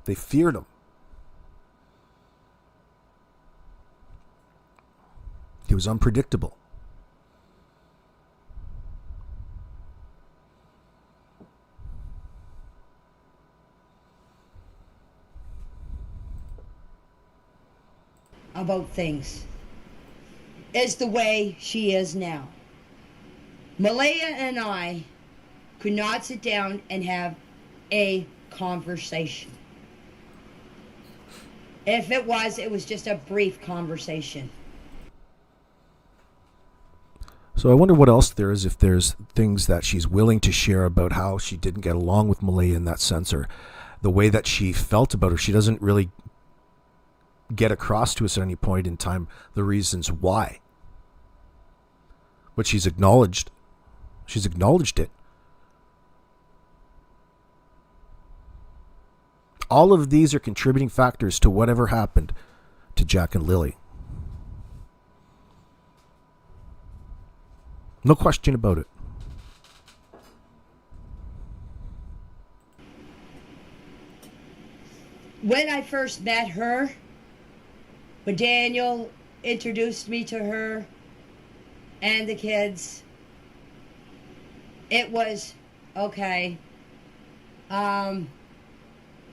They feared him. He was unpredictable. About things is the way she is now. Malaya and I could not sit down and have a conversation. If it was just a brief conversation. So I wonder what else there is, if there's things that she's willing to share about how she didn't get along with Malaya in that sense, or the way that she felt about her. She doesn't really get across to us at any point in time the reasons why. But she's acknowledged. She's acknowledged it. All of these are contributing factors to whatever happened to Jack and Lilly. No question about it. When I first met her, when Daniel introduced me to her and the kids, it was okay.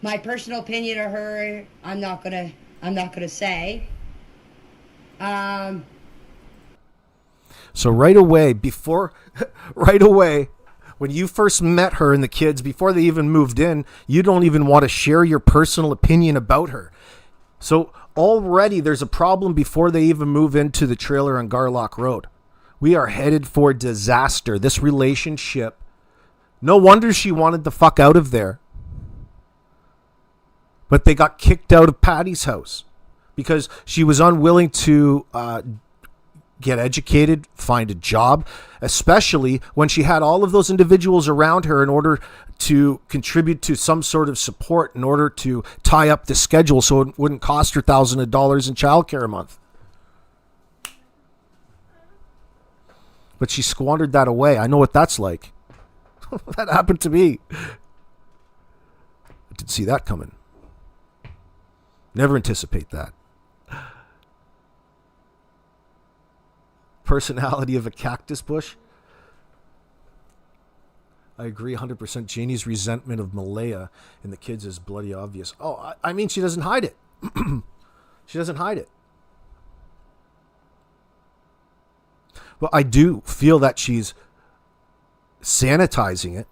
My personal opinion of her, I'm not gonna say. So right away, right away, when you first met her and the kids, before they even moved in, you don't even want to share your personal opinion about her. So already there's a problem before they even move into the trailer on Gairloch Road. We are headed for disaster. This relationship, no wonder she wanted the fuck out of there. But they got kicked out of Patty's house because she was unwilling to get educated, find a job, especially when she had all of those individuals around her in order to contribute to some sort of support, in order to tie up the schedule so it wouldn't cost her thousands of dollars in childcare a month. But she squandered that away. I know what that's like. That happened to me. I didn't see that coming. Never anticipate that. Personality of a cactus bush. I agree 100%. Janie's resentment of Malaya and the kids is bloody obvious. Oh, I mean, she doesn't hide it. She doesn't hide it. But I do feel that she's sanitizing it.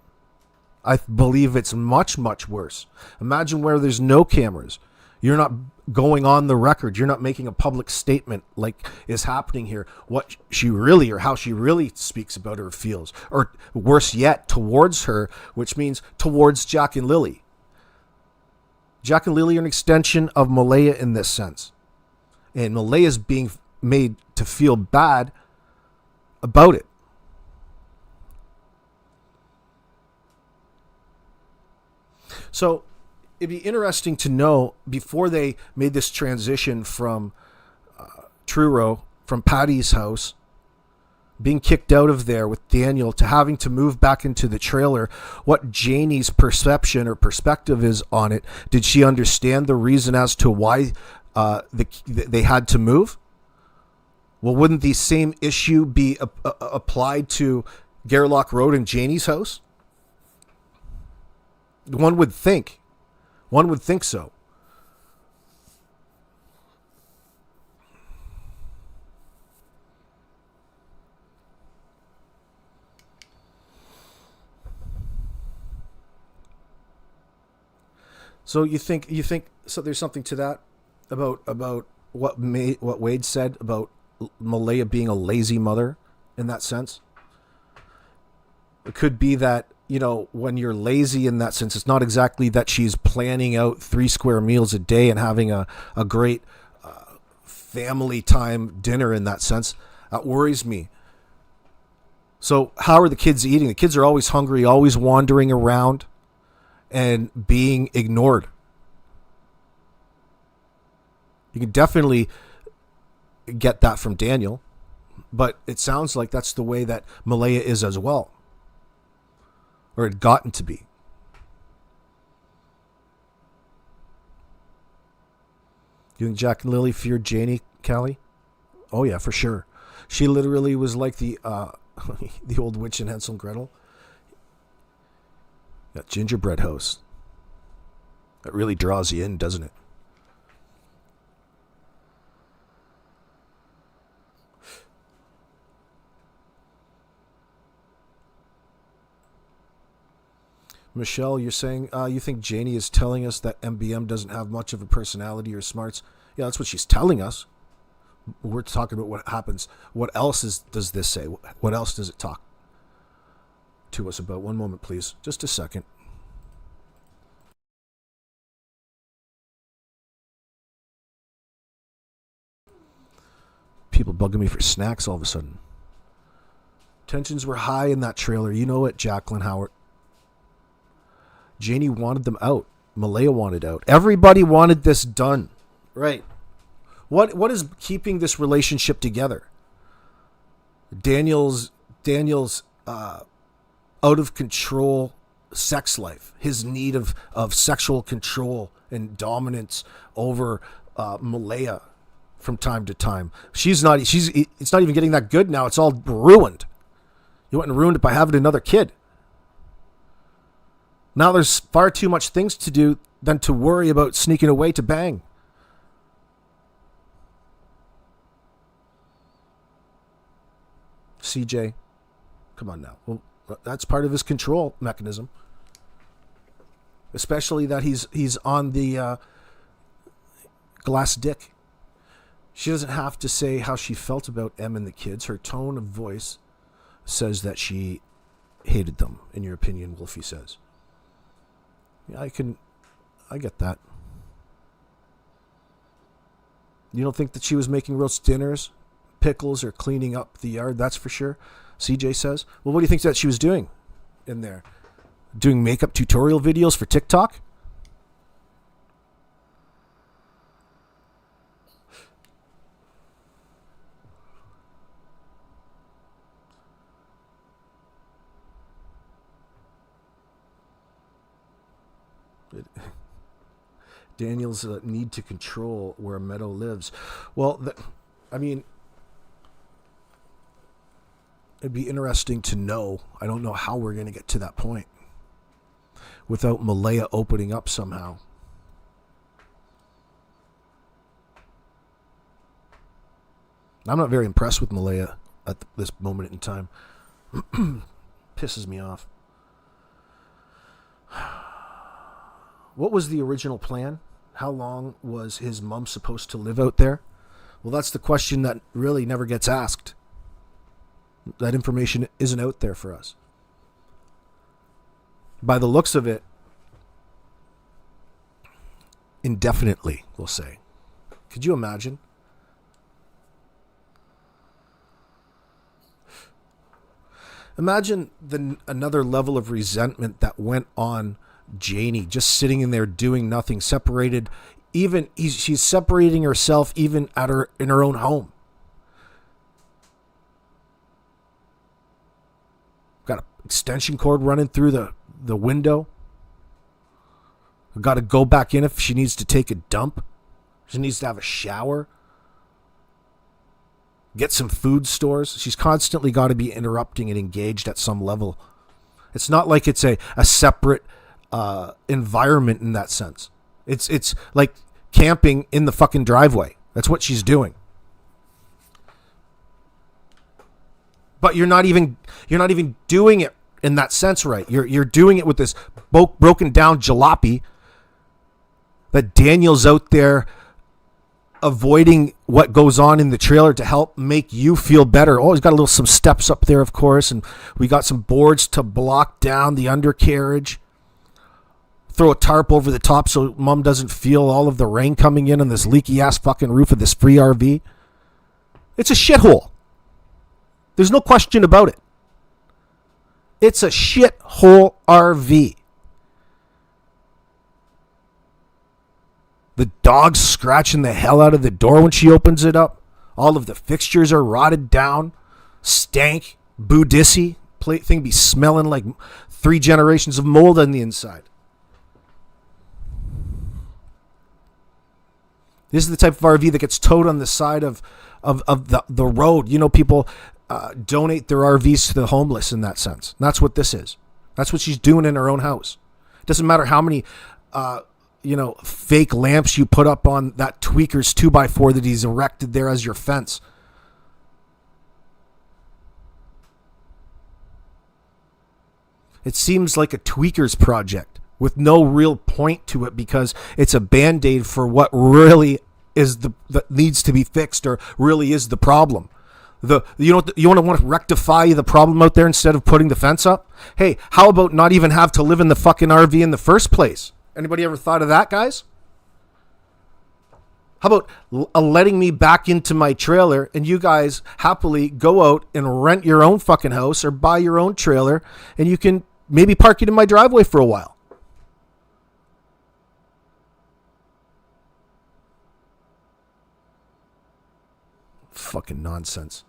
I believe it's much, much worse. Imagine where there's no cameras. You're not going on the record. You're not making a public statement like is happening here. What she really, or how she really speaks about her, feels. Or worse yet, towards her, which means towards Jack and Lilly. Jack and Lilly are an extension of Malaya in this sense. And Malaya is being made to feel bad about it. So it'd be interesting to know, before they made this transition from Truro, from Patty's house, being kicked out of there with Daniel, to having to move back into the trailer, what Janie's perception or perspective is on it. Did she understand the reason as to why they had to move? Well, wouldn't the same issue be applied to Gairloch Road and Janie's house? One would think. One would think so. So you think so there's something to that about what Wade said about Malaya being a lazy mother in that sense? It could be that, you know, when you're lazy in that sense, it's not exactly that she's planning out 3 square meals a day and having a great family time dinner in that sense. That worries me. So how are the kids eating? The kids are always hungry, always wandering around and being ignored. You can definitely get that from Daniel, but it sounds like that's the way that Malaya is as well. Or had gotten to be. You think Jack and Lily feared Janie, Callie? Oh yeah, for sure. She literally was like the the old witch in Hansel and Gretel. That gingerbread house. That really draws you in, doesn't it? Michelle, you're saying you think Janie is telling us that MBM doesn't have much of a personality or smarts. Yeah, that's what she's telling us. We're talking about what happens. What else does this say? What else does it talk to us about? One moment, please. Just a second. People bugging me for snacks all of a sudden. Tensions were high in that trailer. You know it, Jacqueline Howard. Janie wanted them out. Malaya wanted out. Everybody wanted this done. Right. What is keeping this relationship together? Daniel's out of control sex life, his need of sexual control and dominance over Malaya from time to time. It's not even getting that good now. It's all ruined. You went and ruined it by having another kid. Now there's far too much things to do than to worry about sneaking away to bang. CJ, come on now. Well, that's part of his control mechanism. Especially that he's on the glass dick. She doesn't have to say how she felt about Em and the kids. Her tone of voice says that she hated them, in your opinion, Wolfie says. Yeah, I get that. You don't think that she was making roast dinners, pickles, or cleaning up the yard? That's for sure, CJ says. Well, what do you think that she was doing in there? Doing makeup tutorial videos for TikTok? Daniel's need to control where Meadow lives. Well, it'd be interesting to know. I don't know how we're going to get to that point without Malaya opening up somehow. I'm not very impressed with Malaya at this moment in time. Pisses me off. What was the original plan? How long was his mom supposed to live out there? Well, that's the question that really never gets asked. That information isn't out there for us. By the looks of it, indefinitely, we'll say. Could you imagine? Imagine another level of resentment that went on Janie, just sitting in there doing nothing, separated. She's separating herself even in her own home. Got an extension cord running through the window. Got to go back in if she needs to take a dump. She needs to have a shower. Get some food stores. She's constantly got to be interrupting and engaged at some level. It's not like it's a separate environment in that sense. It's like camping in the fucking driveway. That's what she's doing. But you're not even doing it in that sense right. You're doing it with this broken down jalopy that Daniel's out there avoiding what goes on in the trailer to help make you feel better. Oh, he's got some steps up there, of course, and we got some boards to block down the undercarriage. Throw a tarp over the top so mom doesn't feel all of the rain coming in on this leaky ass fucking roof of this free RV. It's a shithole. There's no question about it. It's a shithole RV. The dog's scratching the hell out of the door when she opens it up. All of the fixtures are rotted down. Stank. Boudissy. Thing be smelling like 3 generations of mold on the inside. This is the type of RV that gets towed on the side of the road. You know, people donate their RVs to the homeless in that sense. And that's what this is. That's what she's doing in her own house. It doesn't matter how many, fake lamps you put up on that tweaker's 2x4 that he's erected there as your fence. It seems like a tweaker's project with no real point to it, because it's a band-aid for what really is that needs to be fixed, or really is the problem. You want to rectify the problem out there instead of putting the fence up? Hey, how about not even have to live in the fucking RV in the first place? Anybody ever thought of that, guys? How about letting me back into my trailer and you guys happily go out and rent your own fucking house or buy your own trailer, and you can maybe park it in my driveway for a while? Fucking nonsense.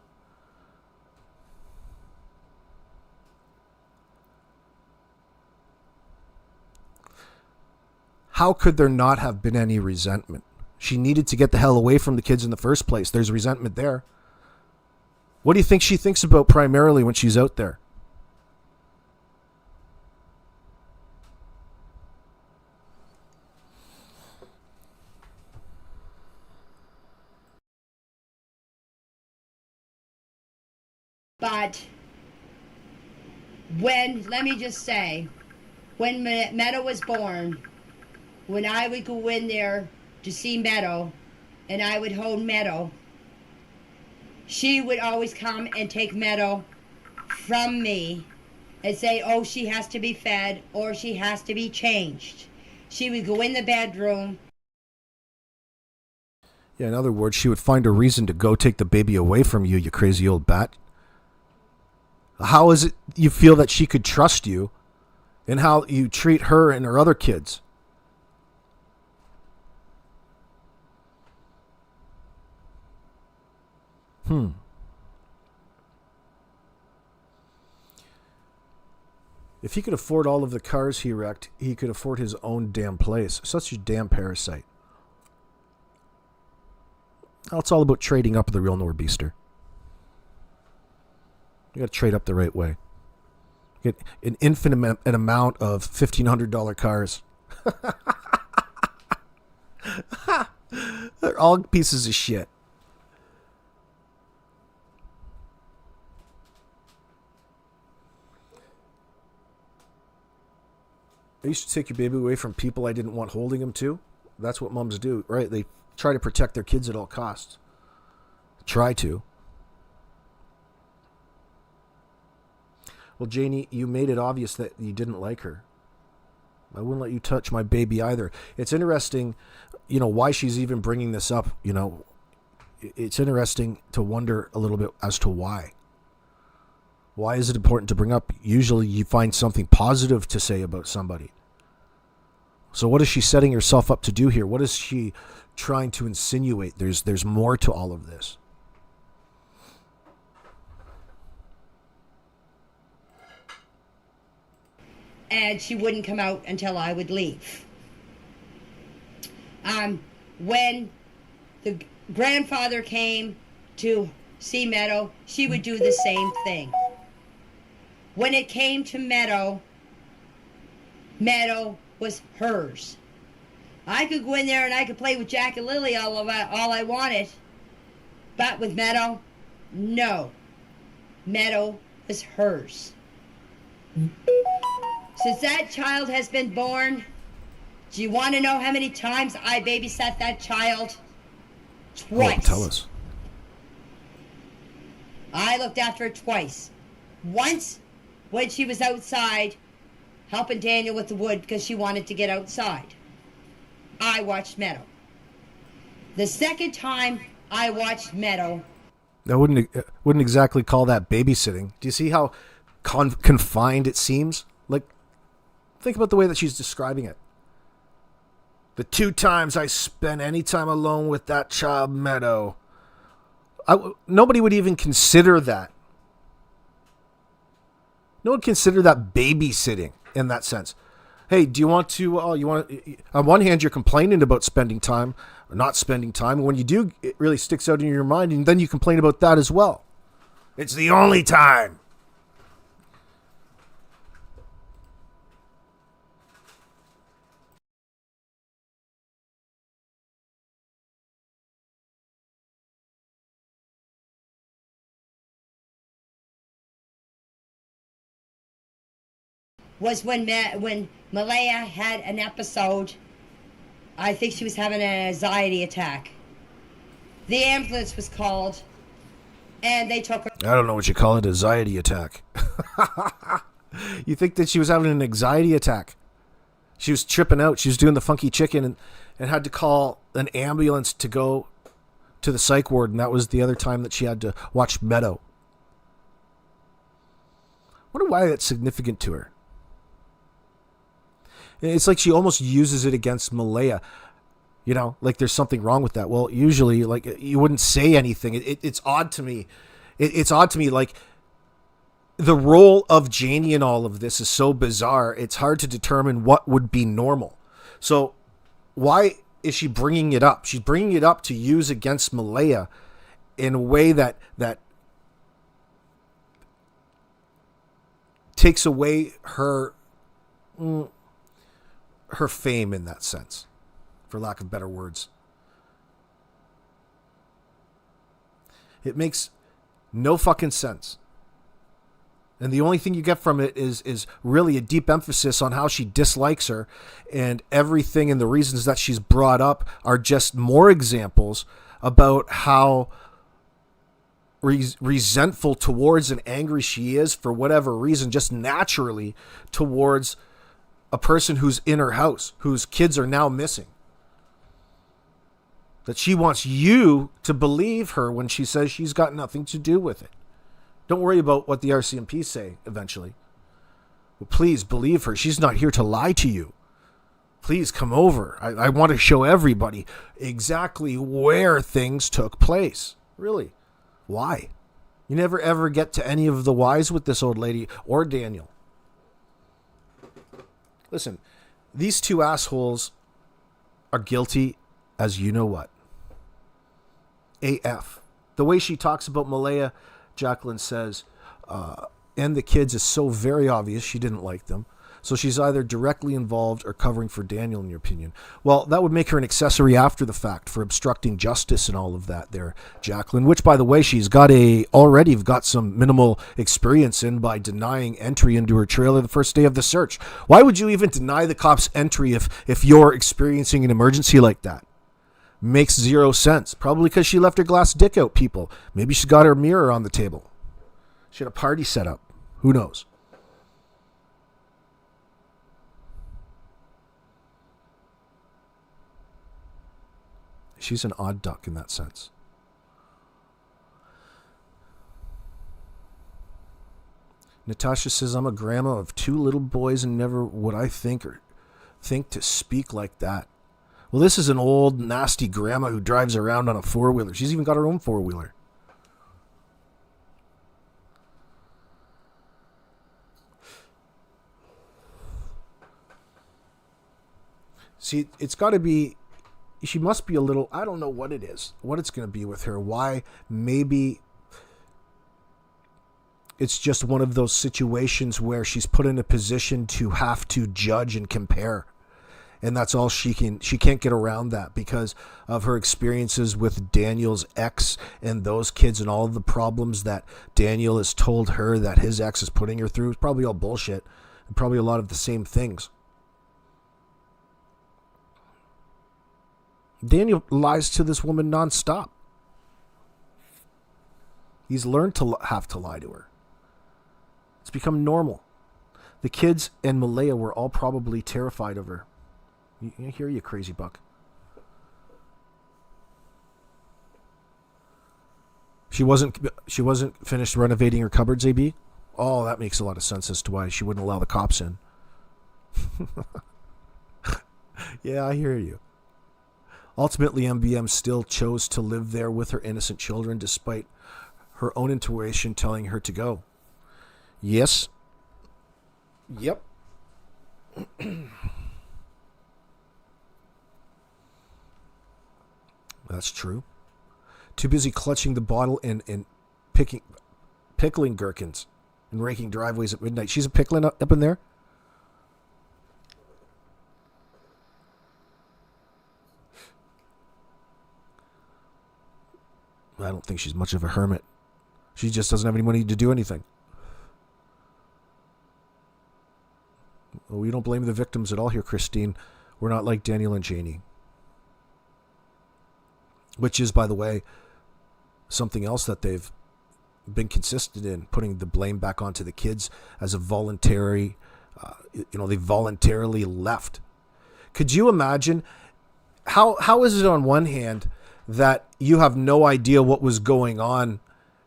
How could there not have been any resentment? She needed to get the hell away from the kids in the first place. There's resentment there. What do you think she thinks about primarily when she's out there? But let me just say, when Meadow was born, when I would go in there to see Meadow and I would hold Meadow, she would always come and take Meadow from me and say, oh, she has to be fed or she has to be changed. She would go in the bedroom. Yeah, in other words, she would find a reason to go take the baby away from you, you crazy old bat. How is it you feel that she could trust you in how you treat her and her other kids? If he could afford all of the cars he wrecked, he could afford his own damn place. Such a damn parasite. Well, it's all about trading up the real Norbeaster. You got to trade up the right way. Get an infinite amount of $1,500 cars. They're all pieces of shit. I used to take your baby away from people I didn't want holding him to. That's what moms do, right? They try to protect their kids at all costs. Try to. Well, Janie, you made it obvious that you didn't like her. I wouldn't let you touch my baby either. It's interesting, why she's even bringing this up. It's interesting to wonder a little bit as to why. Why is it important to bring up? Usually you find something positive to say about somebody. So what is she setting herself up to do here? What is she trying to insinuate? There's more to all of this. And she wouldn't come out until I would leave. When the grandfather came to see Meadow, she would do the same thing. When it came to Meadow, Meadow was hers. I could go in there and I could play with Jack and Lilly all I wanted. But with Meadow, no. Meadow was hers. Since that child has been born, do you want to know how many times I babysat that child? Twice. Oh, tell us. I looked after her twice. Once when she was outside helping Daniel with the wood because she wanted to get outside. I watched Meadow. The second time I watched Meadow. I wouldn't exactly call that babysitting. Do you see how confined it seems? Like, think about the way that she's describing it. The 2 times I spent any time alone with that child, Meadow. Nobody would even consider that. No one consider that babysitting in that sense. Hey, do you want to? On one hand, you're complaining about spending time or not spending time. When you do, it really sticks out in your mind, and then you complain about that as well. It's the only time. Was when Malaya had an episode. I think she was having an anxiety attack. The ambulance was called, and they took her. I don't know what you call it, anxiety attack. You think that she was having an anxiety attack? She was tripping out. She was doing the funky chicken and had to call an ambulance to go to the psych ward, and that was the other time that she had to watch Meadow. I wonder why that's significant to her. It's like she almost uses it against Malaya. You know, like there's something wrong with that. Well, usually, like, you wouldn't say anything. It's odd to me. It's odd to me, like, the role of Janie in all of this is so bizarre. It's hard to determine what would be normal. So why is she bringing it up? She's bringing it up to use against Malaya in a way that takes away her fame in that sense, for lack of better words. It makes no fucking sense. And the only thing you get from it is really a deep emphasis on how she dislikes her, and everything and the reasons that she's brought up are just more examples about how resentful towards and angry she is for whatever reason, just naturally towards a person who's in her house, whose kids are now missing. That she wants you to believe her when she says she's got nothing to do with it. Don't worry about what the RCMP say eventually. But please believe her. She's not here to lie to you. Please come over. I want to show everybody exactly where things took place. Really. Why? You never ever get to any of the whys with this old lady or Daniel. Listen, these two assholes are guilty as you know what. AF. The way she talks about Malaya, Jacqueline says, and the kids is so very obvious she didn't like them. So she's either directly involved or covering for Daniel, in your opinion. Well, that would make her an accessory after the fact for obstructing justice and all of that there, Jacqueline, which, by the way, she's already got some minimal experience in by denying entry into her trailer the first day of the search. Why would you even deny the cops entry if you're experiencing an emergency like that? Makes zero sense. Probably because she left her glass dick out, people. Maybe she got her mirror on the table. She had a party set up. Who knows? She's an odd duck in that sense. Natasha says, I'm a grandma of 2 little boys and never would I think to speak like that. Well, this is an old, nasty grandma who drives around on a 4-wheeler. She's even got her own 4-wheeler. See, it's got to be, she must be a little, I don't know what it is, what it's going to be with her. Why? Maybe it's just one of those situations where she's put in a position to have to judge and compare. And that's all she can't get around that because of her experiences with Daniel's ex and those kids and all of the problems that Daniel has told her that his ex is putting her through. It's probably all bullshit and probably a lot of the same things. Daniel lies to this woman nonstop. He's learned to have to lie to her. It's become normal. The kids and Malaya were all probably terrified of her. You hear you, crazy buck. She wasn't finished renovating her cupboards, AB? Oh, that makes a lot of sense as to why she wouldn't allow the cops in. Yeah, I hear you. Ultimately, MBM still chose to live there with her innocent children despite her own intuition telling her to go. Yes. Yep. That's true. Too busy clutching the bottle and pickling gherkins and raking driveways at midnight. She's a pickling up in there? I don't think she's much of a hermit. She just doesn't have any money to do anything. Well, we don't blame the victims at all here, Christine. We're not like Daniel and Janie. Which is, by the way, something else that they've been consistent in, putting the blame back onto the kids as a voluntary, they voluntarily left. Could you imagine how is it on one hand that you have no idea what was going on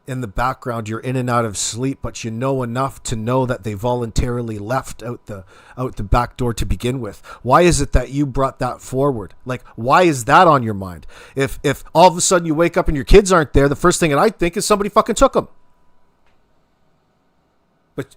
in the background, you're in and out of sleep, but you know enough to know that they voluntarily left out the back door to begin with? Why is it that you brought that forward? Like, why is that on your mind? If all of a sudden you wake up and your kids aren't there, the first thing that I think is somebody fucking took them. But